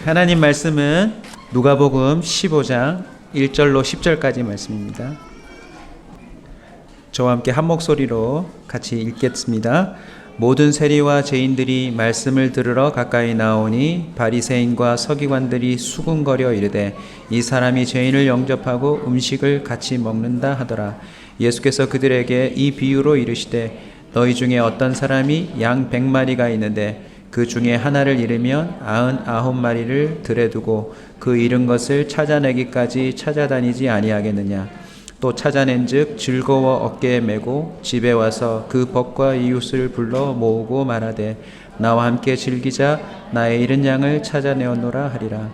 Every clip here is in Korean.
하나님 말씀은 누가복음 15장 1절로 10절까지 말씀입니다. 저와 함께 한 목소리로 같이 읽겠습니다. 모든 세리와 죄인들이 말씀을 들으러 가까이 나오니 바리새인과 서기관들이 수군거려 이르되 이 사람이 죄인을 영접하고 음식을 같이 먹는다 하더라. 예수께서 그들에게 이 비유로 이르시되 너희 중에 어떤 사람이 양 100마리가 있는데 그 중에 하나를 잃으면 99마리를 들에 두고 그 잃은 것을 찾아내기까지 찾아다니지 아니하겠느냐. 또 찾아낸즉 즐거워 어깨에 메고 집에 와서 그 벗과 이웃을 불러 모으고 말하되 나와 함께 즐기자. 나의 잃은 양을 찾아내었노라 하리라.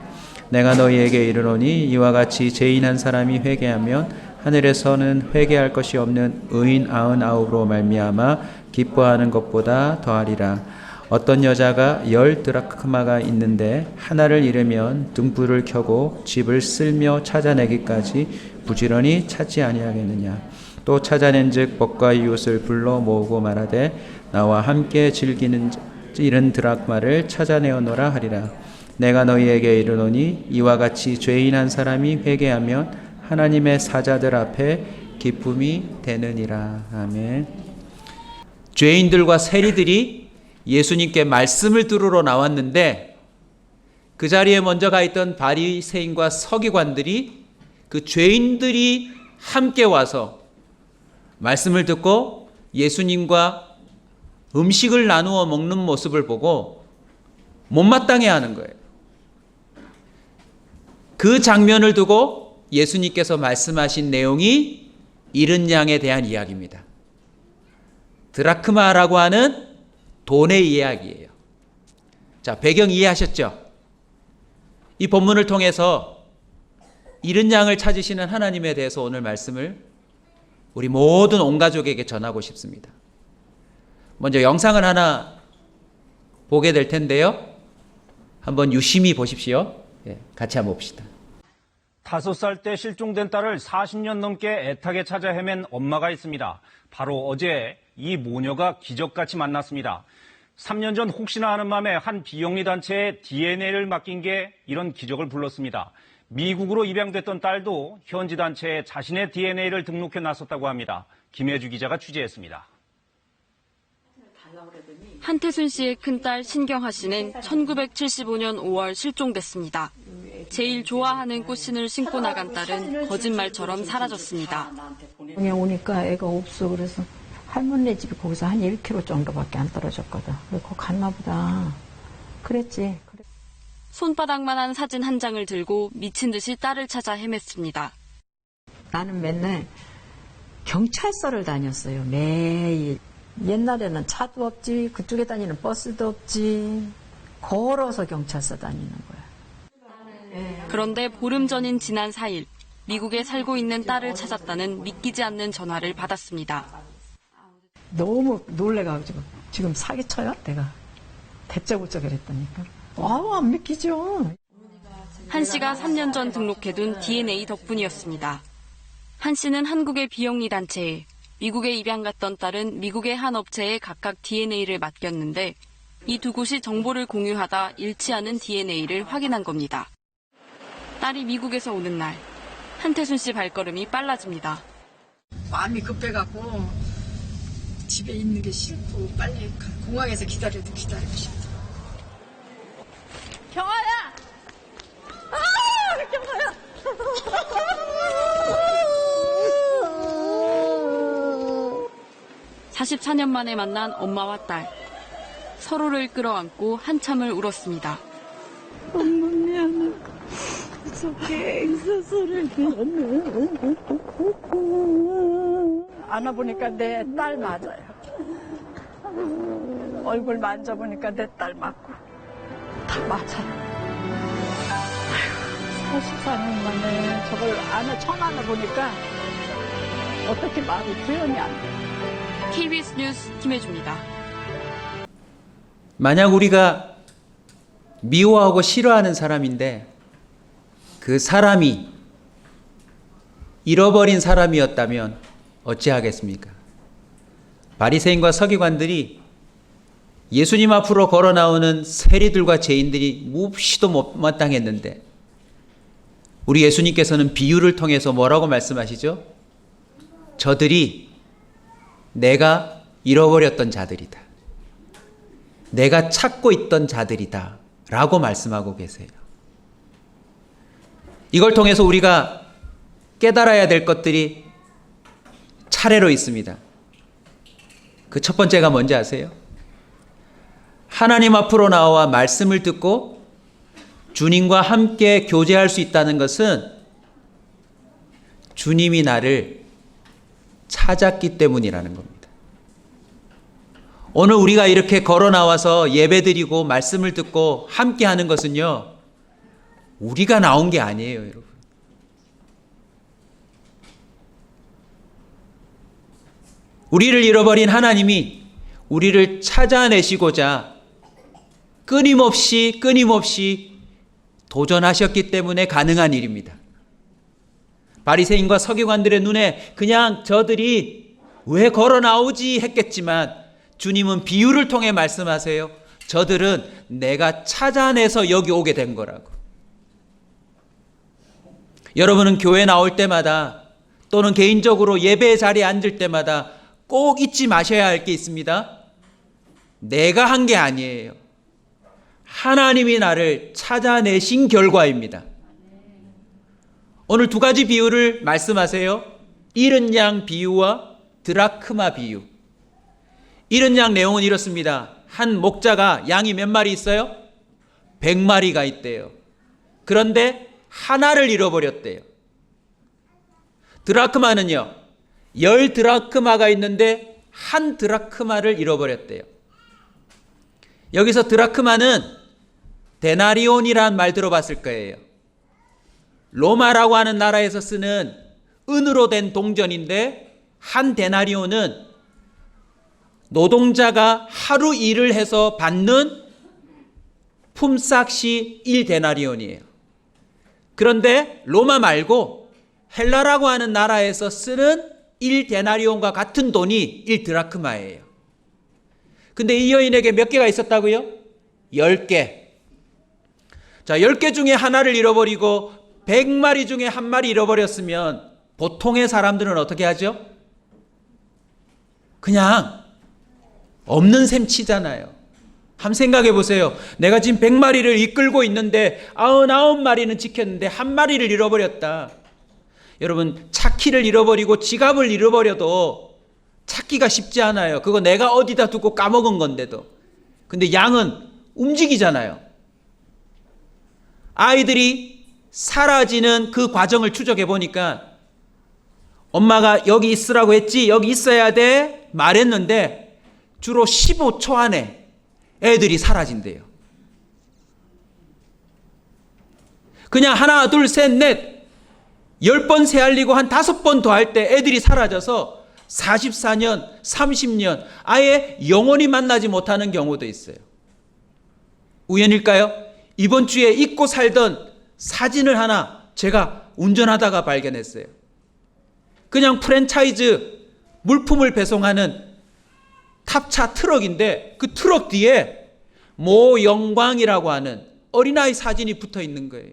내가 너희에게 이르노니 이와 같이 죄인 한 사람이 회개하면 하늘에서는 회개할 것이 없는 의인 99으로 말미암아 기뻐하는 것보다 더하리라. 어떤 여자가 10 드라크마가 있는데 하나를 잃으면 등불을 켜고 집을 쓸며 찾아내기까지 부지런히 찾지 아니하겠느냐. 또 찾아낸즉 벗과 이웃을 불러 모으고 말하되 나와 함께 즐기는 잃은 드라크마를 찾아내어노라 하리라. 내가 너희에게 이르노니 이와 같이 죄인 한 사람이 회개하면 하나님의 사자들 앞에 기쁨이 되느니라. 아멘. 죄인들과 세리들이 예수님께 말씀을 들으러 나왔는데 그 자리에 먼저 가 있던 바리새인과 서기관들이 그 죄인들이 함께 와서 말씀을 듣고 예수님과 음식을 나누어 먹는 모습을 보고 못마땅해 하는 거예요. 그 장면을 두고 예수님께서 말씀하신 내용이 잃은 양에 대한 이야기입니다. 드라크마라고 하는 돈의 이야기예요. 자, 배경 이해하셨죠? 이 본문을 통해서 잃은 양을 찾으시는 하나님에 대해서 오늘 말씀을 우리 모든 온 가족에게 전하고 싶습니다. 먼저 영상을 하나 보게 될 텐데요. 한번 유심히 보십시오. 같이 한번 봅시다. 5살 때 실종된 딸을 40년 넘게 애타게 찾아 헤맨 엄마가 있습니다. 바로 어제 이 모녀가 기적같이 만났습니다. 3년 전 혹시나 하는 마음에 한 비영리 단체에 DNA를 맡긴 게 이런 기적을 불렀습니다. 미국으로 입양됐던 딸도 현지 단체에 자신의 DNA를 등록해 놨었다고 합니다. 김혜주 기자가 취재했습니다. 한태순 씨의 큰딸 신경하 씨는 1975년 5월 실종됐습니다. 제일 좋아하는 꽃신을 신고 나간 딸은 거짓말처럼 사라졌습니다. 그냥 오니까 애가 없어. 그래서 할머니 집이 거기서 한 1km 정도밖에 안 떨어졌거든. 그거 갔나 보다. 그랬지. 손바닥만한 사진 한 장을 들고 미친 듯이 딸을 찾아 헤맸습니다. 나는 맨날 경찰서를 다녔어요. 매일. 옛날에는 차도 없지, 그쪽에 다니는 버스도 없지. 걸어서 경찰서 다니는 거야. 그런데 보름 전인 지난 4일, 미국에 살고 있는 딸을 찾았다는 믿기지 않는 전화를 받았습니다. 너무 놀래가지고 지금 사기쳐요? 내가 대짜고짜 그랬다니까. 안 믿기죠. 한 씨가 3년 전 등록해둔 DNA 덕분이었습니다. 한 씨는 한국의 비영리 단체에, 미국에 입양 갔던 딸은 미국의 한 업체에 각각 DNA를 맡겼는데 이 두 곳이 정보를 공유하다 일치하는 DNA를 확인한 겁니다. 딸이 미국에서 오는 날, 한태순 씨 발걸음이 빨라집니다. 마음이 급해갖고 집에 있는 게 싫고 빨리 공항에서 기다리고 싶어. 경아야! 경아야! 44년 만에 만난 엄마와 딸. 서로를 끌어안고 한참을 울었습니다. 엄마 미안해. 속에 소리를 안아보니까 내 딸 맞아요. 얼굴 만져보니까 내 딸 맞고 다 맞아요. 44년 만에 저걸 처음 안아보니까 어떻게 마음이 표현이 안 돼. KBS 뉴스 김혜주입니다. 만약 우리가 미워하고 싫어하는 사람인데 그 사람이 잃어버린 사람이었다면 어찌하겠습니까? 바리새인과 서기관들이 예수님 앞으로 걸어 나오는 세리들과 죄인들이 몹시도 못마땅했는데 우리 예수님께서는 비유를 통해서 뭐라고 말씀하시죠? 저들이 내가 잃어버렸던 자들이다. 내가 찾고 있던 자들이다. 라고 말씀하고 계세요. 이걸 통해서 우리가 깨달아야 될 것들이 차례로 있습니다. 그 첫 번째가 뭔지 아세요? 하나님 앞으로 나와 말씀을 듣고 주님과 함께 교제할 수 있다는 것은 주님이 나를 찾았기 때문이라는 겁니다. 오늘 우리가 이렇게 걸어 나와서 예배드리고 말씀을 듣고 함께 하는 것은요, 우리가 나온 게 아니에요, 여러분. 우리를 잃어버린 하나님이 우리를 찾아내시고자 끊임없이 도전하셨기 때문에 가능한 일입니다. 바리새인과 서기관들의 눈에 그냥 저들이 왜 걸어 나오지 했겠지만 주님은 비유를 통해 말씀하세요. 저들은 내가 찾아내서 여기 오게 된 거라고. 여러분은 교회 나올 때마다 또는 개인적으로 예배 자리에 앉을 때마다 꼭 잊지 마셔야 할 게 있습니다. 내가 한 게 아니에요. 하나님이 나를 찾아내신 결과입니다. 오늘 두 가지 비유를 말씀하세요. 잃은 양 비유와 드라크마 비유. 잃은 양 내용은 이렇습니다. 한 목자가 양이 몇 마리 있어요? 100마리가 있대요. 그런데 하나를 잃어버렸대요. 드라크마는요, 10드라크마가 있는데 한 드라크마를 잃어버렸대요. 여기서 드라크마는 데나리온이란 말 들어봤을 거예요. 로마라고 하는 나라에서 쓰는 은으로 된 동전인데 한 데나리온은 노동자가 하루 일을 해서 받는 품삯이 1데나리온이에요. 그런데 로마 말고 헬라라고 하는 나라에서 쓰는 1데나리온과 같은 돈이 1드라크마예요. 근데 이 여인에게 몇 개가 있었다고요? 10개. 자, 10개 중에 하나를 잃어버리고 100마리 중에 한 마리 잃어버렸으면 보통의 사람들은 어떻게 하죠? 그냥 없는 셈 치잖아요. 한번 생각해 보세요. 내가 지금 100마리를 이끌고 있는데 99마리는 지켰는데 한 마리를 잃어버렸다. 여러분, 차 키를 잃어버리고 지갑을 잃어버려도 찾기가 쉽지 않아요. 그거 내가 어디다 두고 까먹은 건데도. 근데 양은 움직이잖아요. 아이들이 사라지는 그 과정을 추적해 보니까 엄마가 여기 있으라고 했지, 여기 있어야 돼 말했는데 주로 15초 안에 애들이 사라진대요. 그냥 하나, 둘, 셋, 넷 10번 새알리고 한 5번 더 할 때 애들이 사라져서 44년, 30년 아예 영원히 만나지 못하는 경우도 있어요. 우연일까요? 이번 주에 잊고 살던 사진을 하나 제가 운전하다가 발견했어요. 그냥 프랜차이즈 물품을 배송하는 탑차 트럭인데 그 트럭 뒤에 모 영광이라고 하는 어린아이 사진이 붙어 있는 거예요.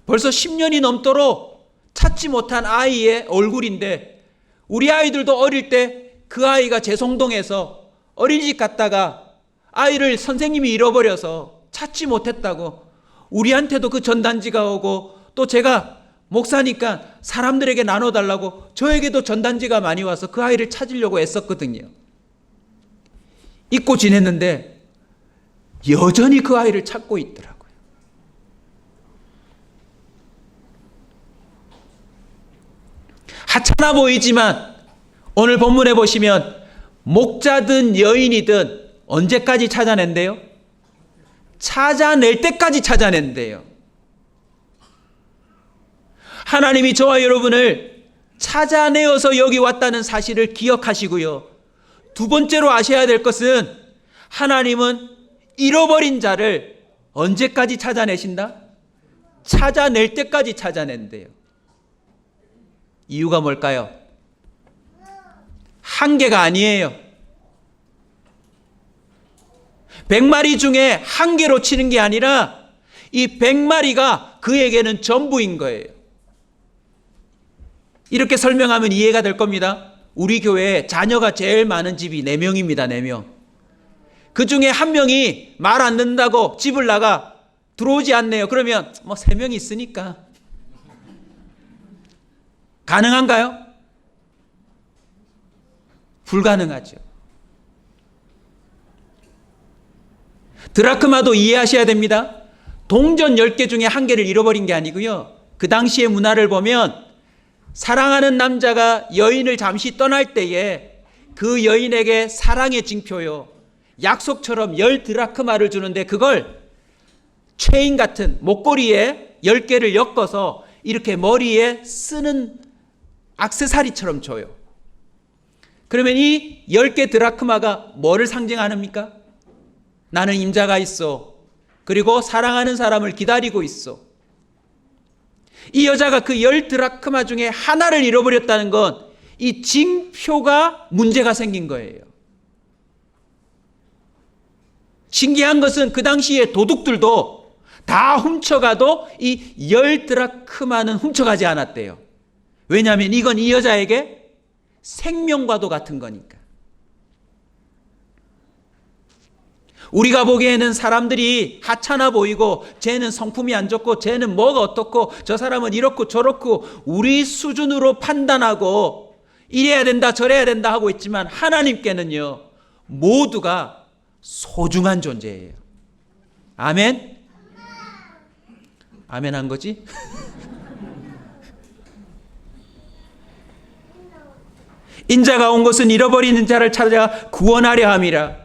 벌써 10년이 넘도록 찾지 못한 아이의 얼굴인데 우리 아이들도 어릴 때 그 아이가 재송동에서 어린이집 갔다가 아이를 선생님이 잃어버려서 찾지 못했다고 우리한테도 그 전단지가 오고 또 제가 목사니까 사람들에게 나눠달라고 저에게도 전단지가 많이 와서 그 아이를 찾으려고 애썼거든요. 잊고 지냈는데 여전히 그 아이를 찾고 있더라고요. 하찮아 보이지만 오늘 본문에 보시면 목자든 여인이든 언제까지 찾아낸대요? 찾아낼 때까지 찾아낸대요. 하나님이 저와 여러분을 찾아내어서 여기 왔다는 사실을 기억하시고요. 두 번째로 아셔야 될 것은 하나님은 잃어버린 자를 언제까지 찾아내신다? 찾아낼 때까지 찾아낸대요. 이유가 뭘까요? 한계가 아니에요. 100마리 중에 한 개로 치는 게 아니라 이 100마리가 그에게는 전부인 거예요. 이렇게 설명하면 이해가 될 겁니다. 우리 교회에 자녀가 제일 많은 집이 4명입니다. 4명. 그 중에 한 명이 말 안 듣는다고 집을 나가 들어오지 않네요. 그러면 3명이 있으니까. 가능한가요? 불가능하죠. 드라크마도 이해하셔야 됩니다. 동전 10개 중에 1개를 잃어버린 게 아니고요. 그 당시의 문화를 보면 사랑하는 남자가 여인을 잠시 떠날 때에 그 여인에게 사랑의 징표요, 약속처럼 10드라크마를 주는데 그걸 체인 같은 목걸이에 10개를 엮어서 이렇게 머리에 쓰는 액세서리처럼 줘요. 그러면 이 10개 드라크마가 뭐를 상징합니까? 나는 임자가 있어. 그리고 사랑하는 사람을 기다리고 있어. 이 여자가 그 10드라크마 중에 하나를 잃어버렸다는 건 이 징표가 문제가 생긴 거예요. 신기한 것은 그 당시에 도둑들도 다 훔쳐가도 이 10드라크마는 훔쳐가지 않았대요. 왜냐하면 이건 이 여자에게 생명과도 같은 거니까. 우리가 보기에는 사람들이 하찮아 보이고 쟤는 성품이 안 좋고 쟤는 뭐가 어떻고 저 사람은 이렇고 저렇고 우리 수준으로 판단하고 이래야 된다 저래야 된다 하고 있지만 하나님께는요 모두가 소중한 존재예요. 아멘? 아멘 한 거지? 인자가 온 것은 잃어버리는 자를 찾아 구원하려 함이라.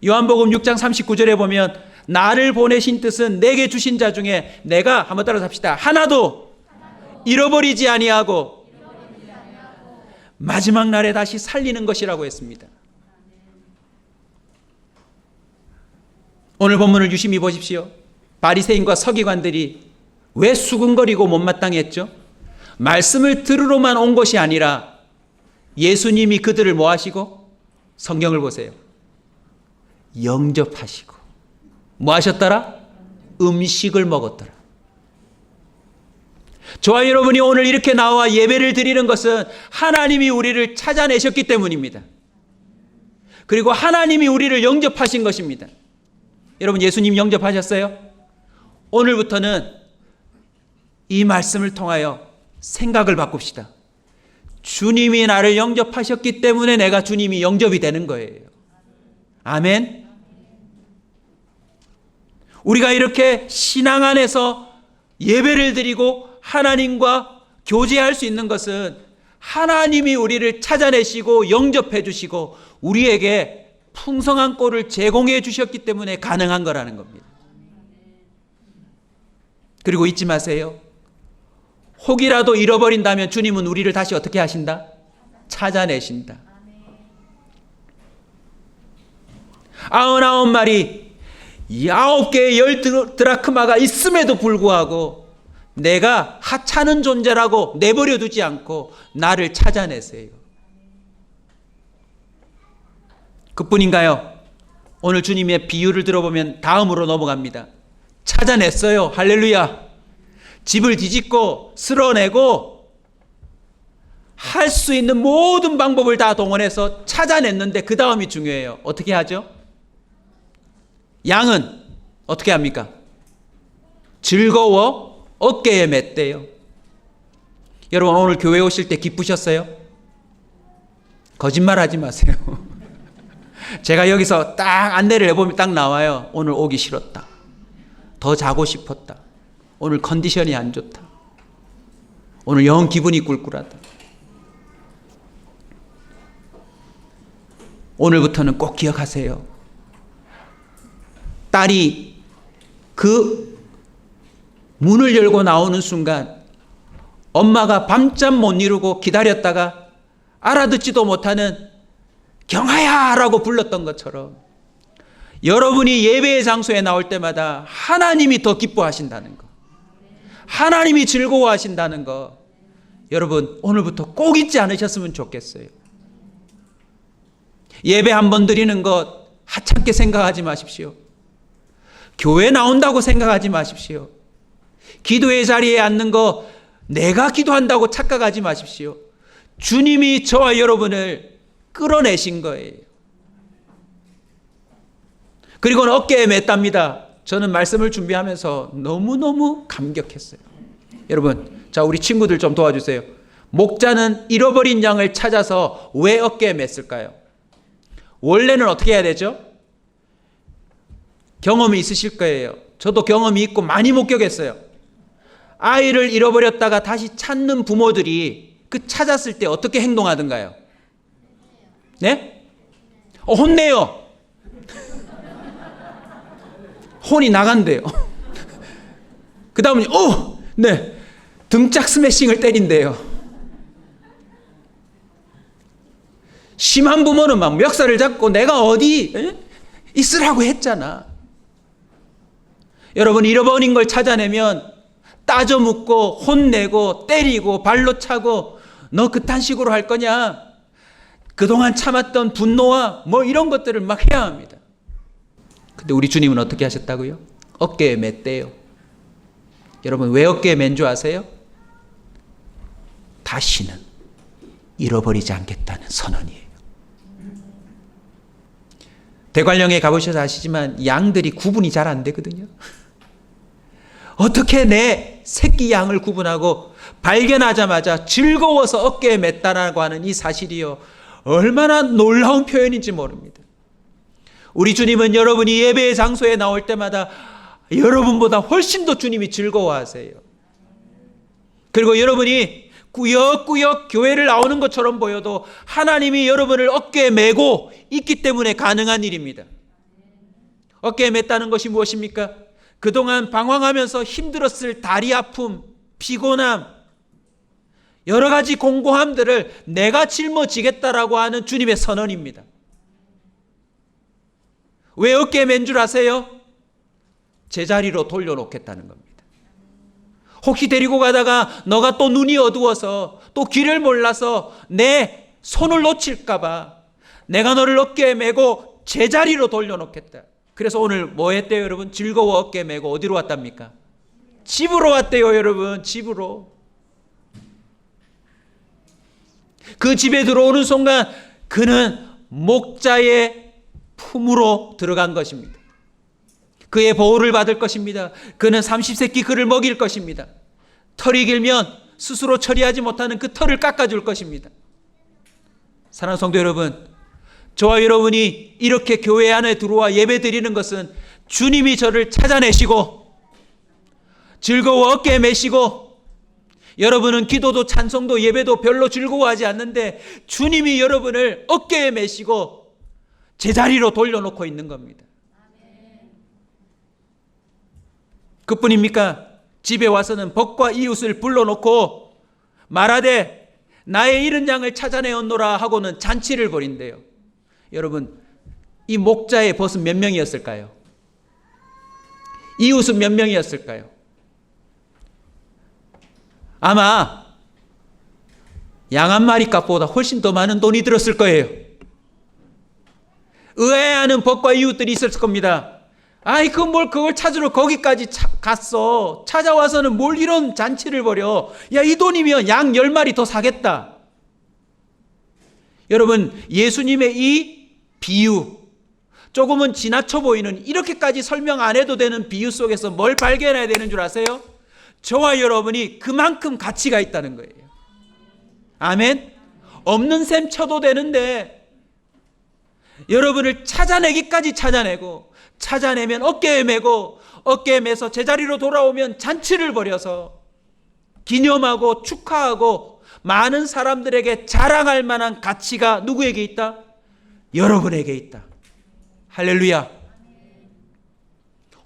요한복음 6장 39절에 보면 나를 보내신 뜻은 내게 주신 자 중에 내가 한번 따라서 합시다. 하나도 잃어버리지 아니하고 마지막 날에 다시 살리는 것이라고 했습니다. 오늘 본문을 유심히 보십시오. 바리새인과 서기관들이 왜 수군거리고 못마땅했죠? 말씀을 들으러만 온 것이 아니라 예수님이 그들을 뭐 하시고? 성경을 보세요. 영접하시고 뭐 하셨더라? 음식을 먹었더라. 저와 여러분이 오늘 이렇게 나와 예배를 드리는 것은 하나님이 우리를 찾아내셨기 때문입니다. 그리고 하나님이 우리를 영접하신 것입니다. 여러분 예수님 영접하셨어요? 오늘부터는 이 말씀을 통하여 생각을 바꿉시다. 주님이 나를 영접하셨기 때문에 내가 주님이 영접이 되는 거예요. 아멘. 우리가 이렇게 신앙 안에서 예배를 드리고 하나님과 교제할 수 있는 것은 하나님이 우리를 찾아내시고 영접해 주시고 우리에게 풍성한 꼴을 제공해 주셨기 때문에 가능한 거라는 겁니다. 그리고 잊지 마세요. 혹이라도 잃어버린다면 주님은 우리를 다시 어떻게 하신다? 찾아내신다. 99마리 9개의 10드라크마가 있음에도 불구하고 내가 하찮은 존재라고 내버려 두지 않고 나를 찾아내세요. 그뿐인가요? 오늘 주님의 비유를 들어보면 다음으로 넘어갑니다. 찾아냈어요. 할렐루야. 집을 뒤집고 쓸어내고 할 수 있는 모든 방법을 다 동원해서 찾아냈는데 그 다음이 중요해요. 어떻게 하죠? 양은 어떻게 합니까? 즐거워 어깨에 맸대요. 여러분 오늘 교회 오실 때 기쁘셨어요? 거짓말 하지 마세요. 제가 여기서 딱 안내를 해보면 딱 나와요. 오늘 오기 싫었다. 더 자고 싶었다. 오늘 컨디션이 안 좋다. 오늘 영 기분이 꿀꿀하다. 오늘부터는 꼭 기억하세요. 딸이 그 문을 열고 나오는 순간 엄마가 밤잠 못 이루고 기다렸다가 알아듣지도 못하는 경아야 라고 불렀던 것처럼 여러분이 예배의 장소에 나올 때마다 하나님이 더 기뻐하신다는 거, 하나님이 즐거워하신다는 거 여러분 오늘부터 꼭 잊지 않으셨으면 좋겠어요. 예배 한번 드리는 것 하찮게 생각하지 마십시오. 교회 나온다고 생각하지 마십시오. 기도의 자리에 앉는 거 내가 기도한다고 착각하지 마십시오. 주님이 저와 여러분을 끌어내신 거예요. 그리고는 어깨에 맸답니다. 저는 말씀을 준비하면서 너무너무 감격했어요. 여러분, 자, 우리 친구들 좀 도와주세요. 목자는 잃어버린 양을 찾아서 왜 어깨에 맸을까요? 원래는 어떻게 해야 되죠? 경험이 있으실 거예요. 저도 경험이 있고 많이 목격했어요. 아이를 잃어버렸다가 다시 찾는 부모들이 그 찾았을 때 어떻게 행동하던가요? 네? 혼내요. 혼이 나간대요. 그 다음에 네, 등짝 스매싱을 때린대요. 심한 부모는 막 멱살을 잡고 내가 어디 있으라고 했잖아. 여러분, 잃어버린 걸 찾아내면 따져 묻고 혼내고 때리고 발로 차고 너 그딴 식으로 할 거냐? 그동안 참았던 분노와 뭐 이런 것들을 막 해야 합니다. 근데 우리 주님은 어떻게 하셨다고요? 어깨에 맸대요. 여러분, 왜 어깨에 맨 줄 아세요? 다시는 잃어버리지 않겠다는 선언이에요. 대관령에 가보셔서 아시지만 양들이 구분이 잘 안 되거든요. 어떻게 내 새끼 양을 구분하고 발견하자마자 즐거워서 어깨에 맸다라고 하는 이 사실이요, 얼마나 놀라운 표현인지 모릅니다. 우리 주님은 여러분이 예배의 장소에 나올 때마다 여러분보다 훨씬 더 주님이 즐거워하세요. 그리고 여러분이 꾸역꾸역 교회를 나오는 것처럼 보여도 하나님이 여러분을 어깨에 메고 있기 때문에 가능한 일입니다. 어깨에 맸다는 것이 무엇입니까? 그동안 방황하면서 힘들었을 다리 아픔, 피곤함, 여러 가지 공고함들을 내가 짊어지겠다라고 하는 주님의 선언입니다. 왜 어깨에 맨 줄 아세요? 제자리로 돌려놓겠다는 겁니다. 혹시 데리고 가다가 너가 또 눈이 어두워서 또 길을 몰라서 내 손을 놓칠까 봐 내가 너를 어깨에 메고 제자리로 돌려놓겠다. 그래서 오늘 뭐 했대요, 여러분? 즐거워 어깨에 메고 어디로 왔답니까? 집으로 왔대요, 여러분. 집으로. 그 집에 들어오는 순간 그는 목자의 품으로 들어간 것입니다. 그의 보호를 받을 것입니다. 그는 30세끼 그를 먹일 것입니다. 털이 길면 스스로 처리하지 못하는 그 털을 깎아줄 것입니다. 사랑하는 성도 여러분, 저와 여러분이 이렇게 교회 안에 들어와 예배 드리는 것은 주님이 저를 찾아내시고 즐거워 어깨에 메시고, 여러분은 기도도 찬송도 예배도 별로 즐거워하지 않는데 주님이 여러분을 어깨에 메시고 제자리로 돌려놓고 있는 겁니다. 그뿐입니까? 집에 와서는 벗과 이웃을 불러놓고 말하되 나의 잃은 양을 찾아내었노라 하고는 잔치를 벌인대요. 여러분, 이 목자의 벗은 몇 명이었을까요? 이웃은 몇 명이었을까요? 아마 양 한 마리 값보다 훨씬 더 많은 돈이 들었을 거예요. 의아해하는 벗과 이웃들이 있었을 겁니다. 아이, 그걸 찾으러 거기까지 갔어. 찾아와서는 뭘 이런 잔치를 벌여. 야, 이 돈이면 양 10마리 더 사겠다. 여러분, 예수님의 이 비유, 조금은 지나쳐 보이는, 이렇게까지 설명 안 해도 되는 비유 속에서 뭘 발견해야 되는 줄 아세요? 저와 여러분이 그만큼 가치가 있다는 거예요. 아멘? 없는 셈 쳐도 되는데 여러분을 찾아내기까지 찾아내고, 찾아내면 어깨에 메고, 어깨에 메서 제자리로 돌아오면 잔치를 벌여서 기념하고 축하하고 많은 사람들에게 자랑할 만한 가치가 누구에게 있다? 여러분에게 있다. 할렐루야.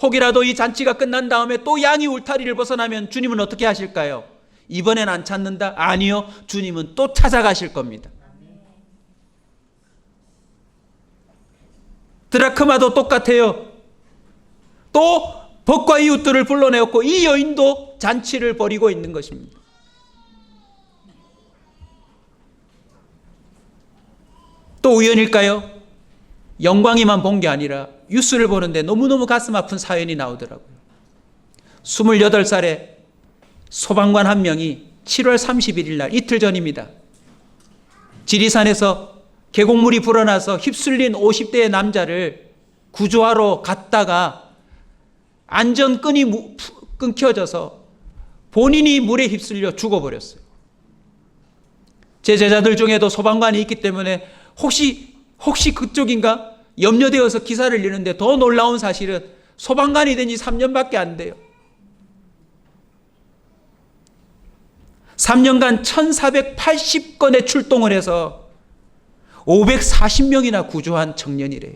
혹이라도 이 잔치가 끝난 다음에 또 양이 울타리를 벗어나면 주님은 어떻게 하실까요? 이번엔 안 찾는다? 아니요. 주님은 또 찾아가실 겁니다. 드라크마도 똑같아요. 또 벗과 이웃들을 불러내었고 이 여인도 잔치를 벌이고 있는 것입니다. 또 우연일까요? 영광이만 본 게 아니라 뉴스를 보는데 너무너무 가슴 아픈 사연이 나오더라고요. 28살에 소방관 한 명이 7월 31일 날 이틀 전입니다. 지리산에서 계곡물이 불어나서 휩쓸린 50대의 남자를 구조하러 갔다가 안전끈이 끊겨져서 본인이 물에 휩쓸려 죽어버렸어요. 제 제자들 중에도 소방관이 있기 때문에 혹시 그쪽인가 염려되어서 기사를 내는데, 더 놀라운 사실은 소방관이 된 지 3년밖에 안 돼요. 3년간 1480건의 출동을 해서 540명이나 구조한 청년이래요.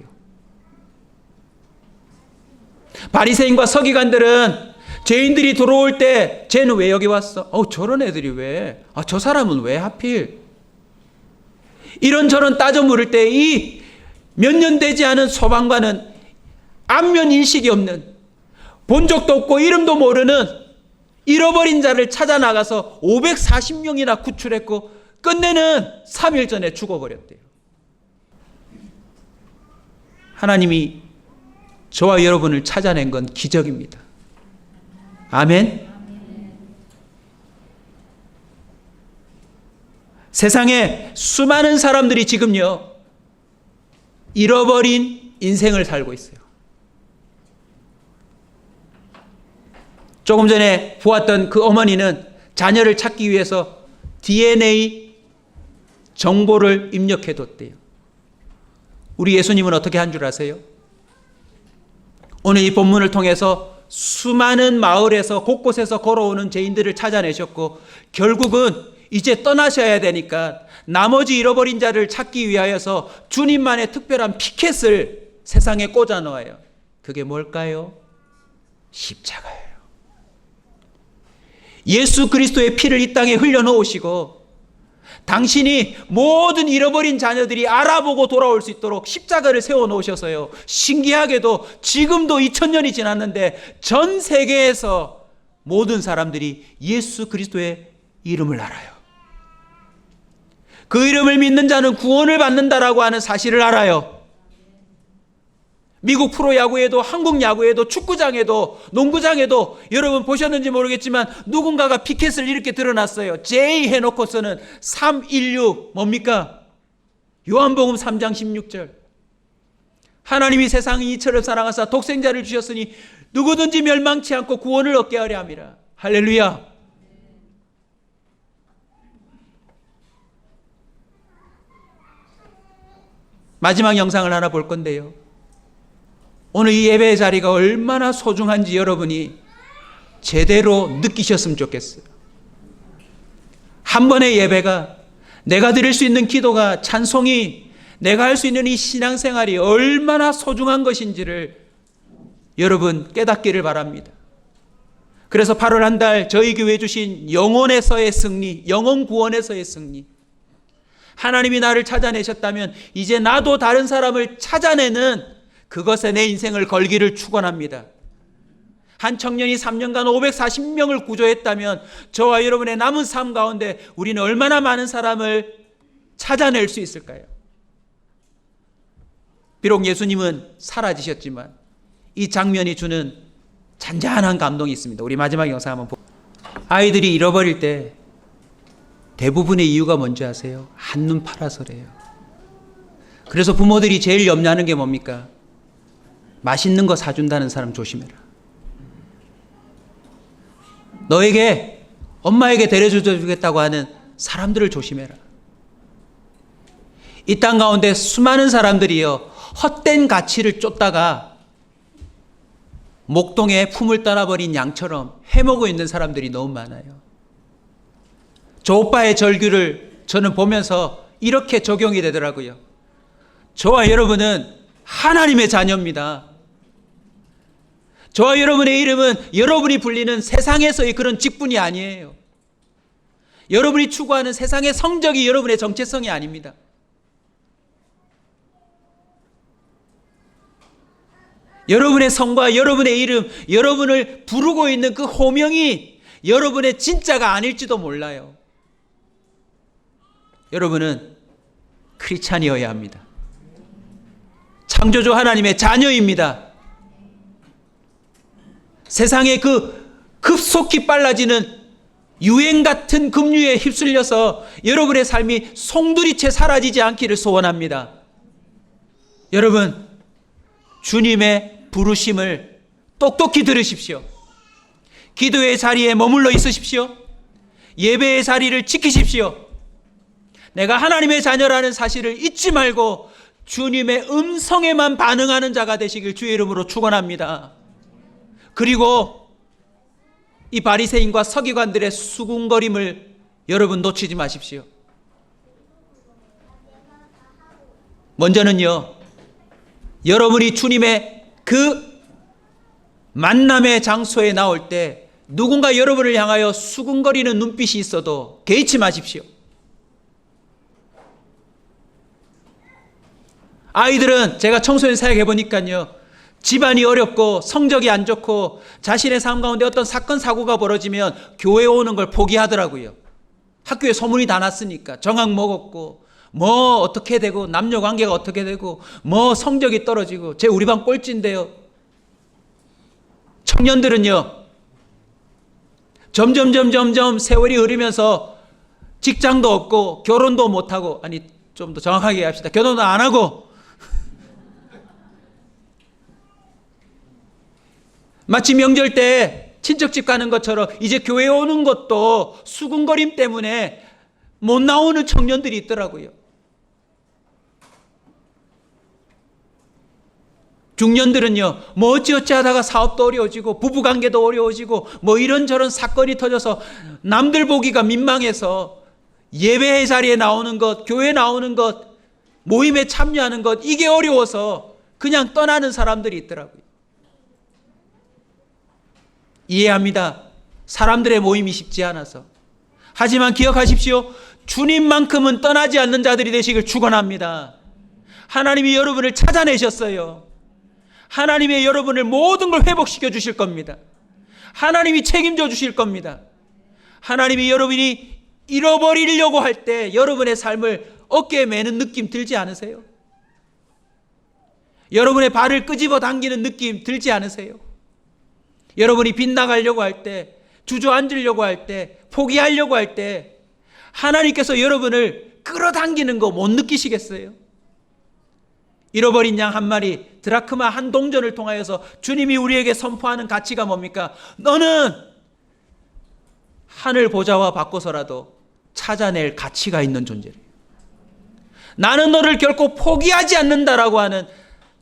바리새인과 서기관들은 죄인들이 들어올 때 쟤는 왜 여기 왔어? 저런 애들이 왜? 저 사람은 왜 하필? 이런저런 따져 물을 때 이 몇 년 되지 않은 소방관은 안면 인식이 없는, 본 적도 없고 이름도 모르는 잃어버린 자를 찾아 나가서 540명이나 구출했고 끝내는 3일 전에 죽어버렸대요. 하나님이 저와 여러분을 찾아낸 건 기적입니다. 아멘. 세상에 수많은 사람들이 지금요, 잃어버린 인생을 살고 있어요. 조금 전에 보았던 그 어머니는 자녀를 찾기 위해서 DNA 정보를 입력해뒀대요. 우리 예수님은 어떻게 한 줄 아세요? 오늘 이 본문을 통해서 수많은 마을에서 곳곳에서 걸어오는 죄인들을 찾아내셨고, 결국은 이제 떠나셔야 되니까 나머지 잃어버린 자를 찾기 위하여서 주님만의 특별한 피켓을 세상에 꽂아 놓아요. 그게 뭘까요? 십자가예요. 예수 그리스도의 피를 이 땅에 흘려놓으시고, 당신이 모든 잃어버린 자녀들이 알아보고 돌아올 수 있도록 십자가를 세워놓으셔서요, 신기하게도 지금도 2000년이 지났는데 전 세계에서 모든 사람들이 예수 그리스도의 이름을 알아요. 그 이름을 믿는 자는 구원을 받는다라고 하는 사실을 알아요. 미국 프로야구에도, 한국 야구에도, 축구장에도, 농구장에도 여러분 보셨는지 모르겠지만 누군가가 피켓을 이렇게 드러났어요. J 해놓고서는 316 뭡니까? 요한복음 3장 16절. 하나님이 세상을 이처럼 사랑하사 독생자를 주셨으니 누구든지 멸망치 않고 구원을 얻게 하려 함이라. 할렐루야. 마지막 영상을 하나 볼 건데요, 오늘 이 예배의 자리가 얼마나 소중한지 여러분이 제대로 느끼셨으면 좋겠어요. 한 번의 예배가, 내가 드릴 수 있는 기도가, 찬송이, 내가 할 수 있는 이 신앙생활이 얼마나 소중한 것인지를 여러분 깨닫기를 바랍니다. 그래서 8월 한 달 저희 교회에 주신 영혼에서의 승리, 영혼 구원에서의 승리, 하나님이 나를 찾아내셨다면 이제 나도 다른 사람을 찾아내는 그것에 내 인생을 걸기를 축원합니다. 한 청년이 3년간 540명을 구조했다면 저와 여러분의 남은 삶 가운데 우리는 얼마나 많은 사람을 찾아낼 수 있을까요? 비록 예수님은 사라지셨지만 이 장면이 주는 잔잔한 감동이 있습니다. 우리 마지막 영상 한번 보고. 아이들이 잃어버릴 때 대부분의 이유가 뭔지 아세요? 한눈 팔아서래요. 그래서 부모들이 제일 염려하는 게 뭡니까? 맛있는 거 사준다는 사람 조심해라. 너에게, 엄마에게 데려주겠다고 하는 사람들을 조심해라. 이 땅 가운데 수많은 사람들이요, 헛된 가치를 쫓다가 목동에 품을 떠나버린 양처럼 해먹고 있는 사람들이 너무 많아요. 저 오빠의 절규를 저는 보면서 이렇게 적용이 되더라고요. 저와 여러분은 하나님의 자녀입니다. 저와 여러분의 이름은 여러분이 불리는 세상에서의 그런 직분이 아니에요. 여러분이 추구하는 세상의 성적이 여러분의 정체성이 아닙니다. 여러분의 성과 여러분의 이름, 여러분을 부르고 있는 그 호명이 여러분의 진짜가 아닐지도 몰라요. 여러분은 크리스찬이어야 합니다. 창조주 하나님의 자녀입니다. 세상에 그 급속히 빨라지는 유행 같은 급류에 휩쓸려서 여러분의 삶이 송두리째 사라지지 않기를 소원합니다. 여러분, 주님의 부르심을 똑똑히 들으십시오. 기도의 자리에 머물러 있으십시오. 예배의 자리를 지키십시오. 내가 하나님의 자녀라는 사실을 잊지 말고 주님의 음성에만 반응하는 자가 되시길 주의 이름으로 축원합니다. 그리고 이 바리새인과 서기관들의 수군거림을 여러분 놓치지 마십시오. 먼저는요, 여러분이 주님의 그 만남의 장소에 나올 때 누군가 여러분을 향하여 수군거리는 눈빛이 있어도 개의치 마십시오. 아이들은 제가 청소년 사역해 보니까요, 집안이 어렵고 성적이 안 좋고 자신의 삶 가운데 어떤 사건 사고가 벌어지면 교회 오는 걸 포기하더라고요. 학교에 소문이 다 났으니까 정학 먹었고 뭐 어떻게 되고 남녀 관계가 어떻게 되고 뭐 성적이 떨어지고 우리 반 꼴찌인데요. 청년들은요, 점점 세월이 흐르면서 직장도 없고 결혼도 못하고, 아니 좀 더 정확하게 합시다. 결혼도 안 하고 마치 명절 때 친척집 가는 것처럼 이제 교회 오는 것도 수군거림 때문에 못 나오는 청년들이 있더라고요. 중년들은요, 뭐 어찌어찌 하다가 사업도 어려워지고 부부관계도 어려워지고 뭐 이런저런 사건이 터져서 남들 보기가 민망해서 예배의 자리에 나오는 것, 교회 나오는 것, 모임에 참여하는 것, 이게 어려워서 그냥 떠나는 사람들이 있더라고요. 이해합니다. 사람들의 모임이 쉽지 않아서. 하지만 기억하십시오. 주님만큼은 떠나지 않는 자들이 되시길 축원합니다. 하나님이 여러분을 찾아내셨어요. 하나님이 여러분을 모든 걸 회복시켜 주실 겁니다. 하나님이 책임져 주실 겁니다. 하나님이 여러분이 잃어버리려고 할 때 여러분의 삶을 어깨에 매는 느낌 들지 않으세요? 여러분의 발을 끄집어 당기는 느낌 들지 않으세요? 여러분이 빗나가려고 할 때, 주저앉으려고 할 때, 포기하려고 할 때 하나님께서 여러분을 끌어당기는 거 못 느끼시겠어요? 잃어버린 양 한 마리, 드라크마 한 동전을 통하여서 주님이 우리에게 선포하는 가치가 뭡니까? 너는 하늘 보좌와 바꿔서라도 찾아낼 가치가 있는 존재래요. 나는 너를 결코 포기하지 않는다라고 하는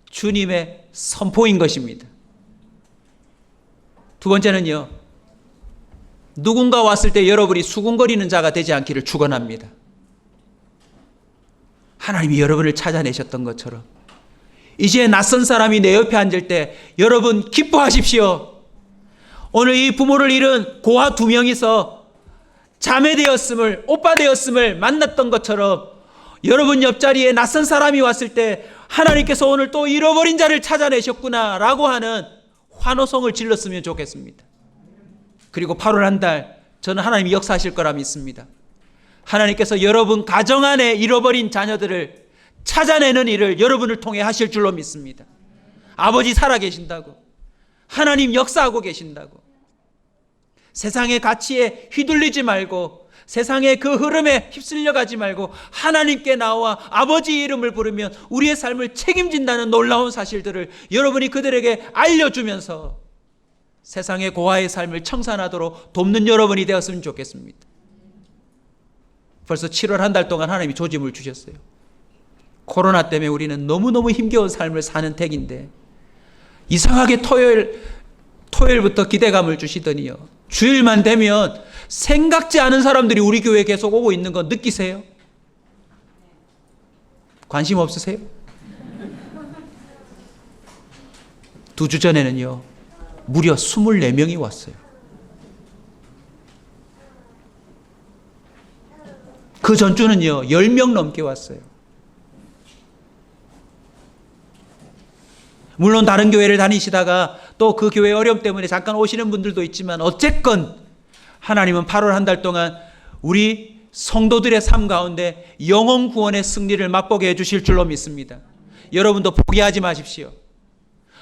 주님의 선포인 것입니다. 두 번째는요, 누군가 왔을 때 여러분이 수군거리는 자가 되지 않기를 축원합니다. 하나님이 여러분을 찾아내셨던 것처럼 이제 낯선 사람이 내 옆에 앉을 때 여러분 기뻐하십시오. 오늘 이 부모를 잃은 고아 2명이서 자매 되었음을, 오빠 되었음을 만났던 것처럼 여러분 옆자리에 낯선 사람이 왔을 때 하나님께서 오늘 또 잃어버린 자를 찾아내셨구나 라고 하는 환호성을 질렀으면 좋겠습니다. 그리고 8월 한 달 저는 하나님이 역사하실 거라 믿습니다. 하나님께서 여러분 가정 안에 잃어버린 자녀들을 찾아내는 일을 여러분을 통해 하실 줄로 믿습니다. 아버지 살아계신다고, 하나님 역사하고 계신다고, 세상의 가치에 휘둘리지 말고 세상의 그 흐름에 휩쓸려가지 말고 하나님께 나와 아버지 이름을 부르면 우리의 삶을 책임진다는 놀라운 사실들을 여러분이 그들에게 알려주면서 세상의 고아의 삶을 청산하도록 돕는 여러분이 되었으면 좋겠습니다. 벌써 7월 한 달 동안 하나님이 조짐을 주셨어요. 코로나 때문에 우리는 너무너무 힘겨운 삶을 사는 택인데 이상하게 토요일부터 기대감을 주시더니요, 주일만 되면 생각지 않은 사람들이 우리 교회에 계속 오고 있는 거 느끼세요? 관심 없으세요? 2주 전에는요, 무려 24명이 왔어요. 그 전주는요, 10명 넘게 왔어요. 물론 다른 교회를 다니시다가 또 그 교회 어려움 때문에 잠깐 오시는 분들도 있지만 어쨌건 하나님은 8월 한 달 동안 우리 성도들의 삶 가운데 영혼 구원의 승리를 맛보게 해주실 줄로 믿습니다. 여러분도 포기하지 마십시오.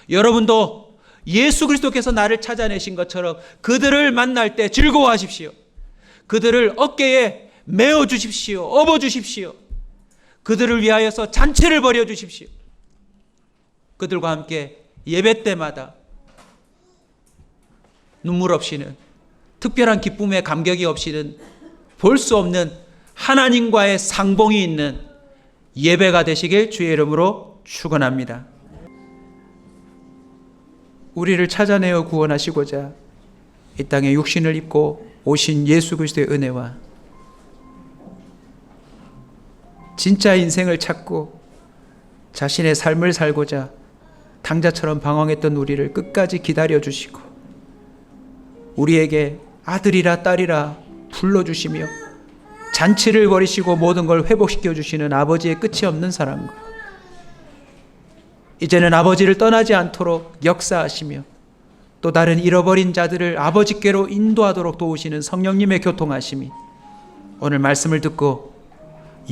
여러분도 예수 그리스도께서 나를 찾아내신 것처럼 그들을 만날 때 즐거워하십시오. 그들을 어깨에 메어 주십시오. 업어 주십시오. 그들을 위하여서 잔치를 벌여 주십시오. 그들과 함께 예배 때마다 눈물 없이는, 특별한 기쁨의 감격이 없이는 볼 수 없는 하나님과의 상봉이 있는 예배가 되시길 주의 이름으로 축원합니다. 우리를 찾아내어 구원하시고자 이 땅에 육신을 입고 오신 예수 그리스도의 은혜와 진짜 인생을 찾고 자신의 삶을 살고자 당자처럼 방황했던 우리를 끝까지 기다려주시고 우리에게 아들이라 딸이라 불러주시며 잔치를 벌이시고 모든 걸 회복시켜 주시는 아버지의 끝이 없는 사랑과 이제는 아버지를 떠나지 않도록 역사하시며 또 다른 잃어버린 자들을 아버지께로 인도하도록 도우시는 성령님의 교통하심이 오늘 말씀을 듣고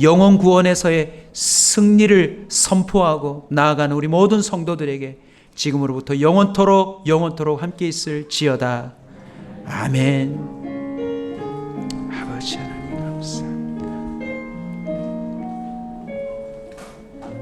영혼 구원에서의 승리를 선포하고 나아가는 우리 모든 성도들에게 지금으로부터 영원토록 함께 있을지어다. 아멘. 아버지 하나님 감사합니다.